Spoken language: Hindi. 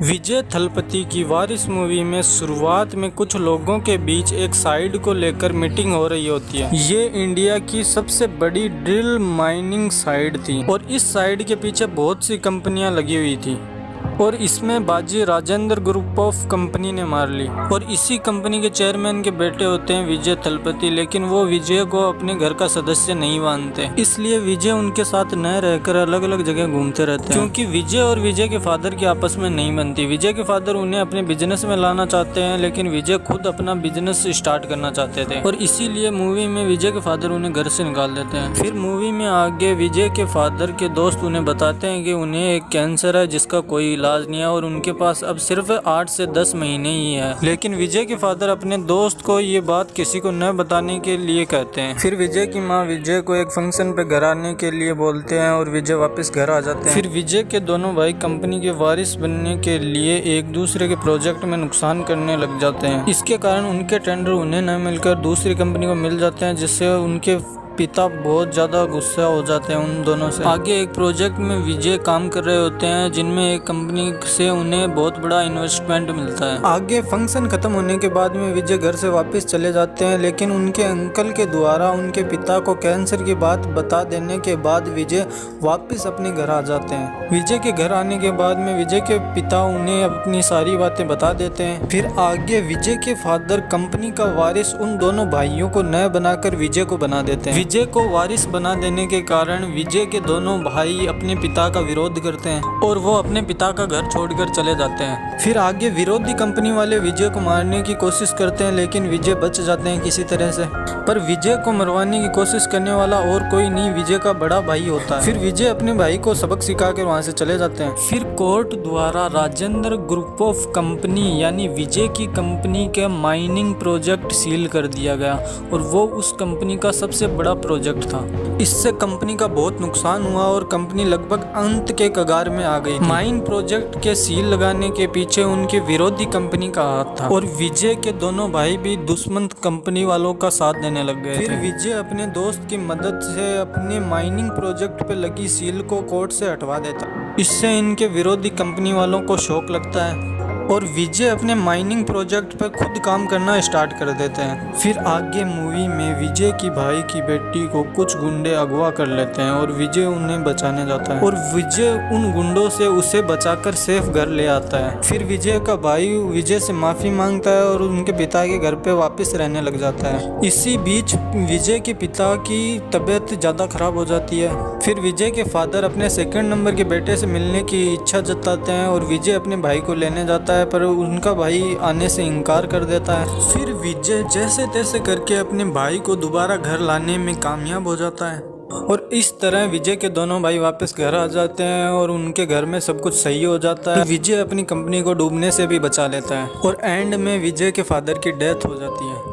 विजय थलपति की वारिस मूवी में शुरुआत में कुछ लोगों के बीच एक साइट को लेकर मीटिंग हो रही होती है। ये इंडिया की सबसे बड़ी ड्रिल माइनिंग साइट थी और इस साइट के पीछे बहुत सी कंपनियां लगी हुई थी और इसमें बाजी राजेंद्र ग्रुप ऑफ कंपनी ने मार ली। और इसी कंपनी के चेयरमैन के बेटे होते हैं विजय थलपति, लेकिन वो विजय को अपने घर का सदस्य नहीं मानते, इसलिए विजय उनके साथ न रहकर अलग अलग जगह घूमते रहते हैं। क्योंकि विजय और विजय के फादर की आपस में नहीं बनती। विजय के फादर उन्हें अपने बिजनेस में लाना चाहते हैं, लेकिन विजय खुद अपना बिजनेस स्टार्ट करना चाहते थे और इसीलिए मूवी में विजय के फादर उन्हें घर से निकाल देते हैं। फिर मूवी में आगे विजय के फादर के दोस्त उन्हें बताते हैं कि उन्हें एक कैंसर है जिसका कोई इलाज नहीं है और उनके पास अब सिर्फ 8 से 10 महीने ही है। लेकिन विजय के फादर अपने दोस्त को ये बात किसी को न बताने के लिए कहते हैं। फिर विजय की माँ विजय को एक फंक्शन पे घर आने के लिए बोलते हैं और विजय वापस घर आ जाते हैं। फिर विजय के दोनों भाई कंपनी के वारिस बनने के लिए एक दूसरे के प्रोजेक्ट में नुकसान करने लग जाते हैं। इसके कारण उनके टेंडर उन्हें न मिलकर दूसरी कंपनी को मिल जाते हैं, जिससे उनके पिता बहुत ज़्यादा गुस्सा हो जाते हैं उन दोनों से। आगे एक प्रोजेक्ट में विजय काम कर रहे होते हैं जिनमें एक कंपनी से उन्हें बहुत बड़ा इन्वेस्टमेंट मिलता है। आगे फंक्शन खत्म होने के बाद में विजय घर से वापस चले जाते हैं, लेकिन उनके अंकल के द्वारा उनके पिता को कैंसर की बात बता देने के बाद विजय वापस अपने घर आ जाते हैं। विजय के घर आने के बाद में विजय के पिता उन्हें अपनी सारी बातें बता देते हैं। फिर आगे विजय के फादर कंपनी का वारिस उन दोनों भाइयों को न बनाकर विजय को बना देते हैं। विजय को वारिस बना देने के कारण विजय के दोनों भाई अपने पिता का विरोध करते हैं और वो अपने पिता का घर छोड़कर चले जाते हैं। फिर आगे विरोधी कंपनी वाले विजय को मारने की कोशिश करते हैं, लेकिन विजय बच जाते हैं किसी तरह से। पर विजय को मरवाने की कोशिश करने वाला और कोई नहीं, विजय का बड़ा भाई होता है। फिर विजय अपने भाई को सबक सिखाकर वहां से चले जाते हैं। फिर कोर्ट द्वारा राजेंद्र ग्रुप ऑफ कंपनी यानी विजय की कंपनी के माइनिंग प्रोजेक्ट सील कर दिया गया और वो उस कंपनी का सबसे बड़ा प्रोजेक्ट था। इससे कंपनी का बहुत नुकसान हुआ और कंपनी लगभग अंत के कगार में आ गई। माइन प्रोजेक्ट के सील लगाने के पीछे उनके विरोधी कंपनी का हाथ था और विजय के दोनों भाई भी दुश्मन कंपनी वालों का साथ देने लग गए। फिर विजय अपने दोस्त की मदद से अपने माइनिंग प्रोजेक्ट पे लगी सील को कोर्ट से हटवा देता। इससे इनके विरोधी कंपनी वालों को शौक लगता है और विजय अपने माइनिंग प्रोजेक्ट पर खुद काम करना स्टार्ट कर देते हैं। फिर आगे मूवी में विजय की भाई की बेटी को कुछ गुंडे अगवा कर लेते हैं और विजय उन्हें बचाने जाता है और विजय उन गुंडों से उसे बचाकर सेफ घर ले आता है। फिर विजय का भाई विजय से माफी मांगता है और उनके पिता के घर पे वापस रहने लग जाता है। इसी बीच विजय के पिता की तबीयत ज़्यादा खराब हो जाती है। फिर विजय के फादर अपने सेकंड नंबर के बेटे से मिलने की इच्छा जताते हैं और विजय अपने भाई को लेने जाता है, पर उनका भाई आने से इनकार कर देता है। फिर विजय जैसे तैसे करके अपने भाई को दोबारा घर लाने में कामयाब हो जाता है और इस तरह विजय के दोनों भाई वापस घर आ जाते हैं और उनके घर में सब कुछ सही हो जाता है। विजय अपनी कंपनी को डूबने से भी बचा लेता है और एंड में विजय के फादर की डेथ हो जाती है।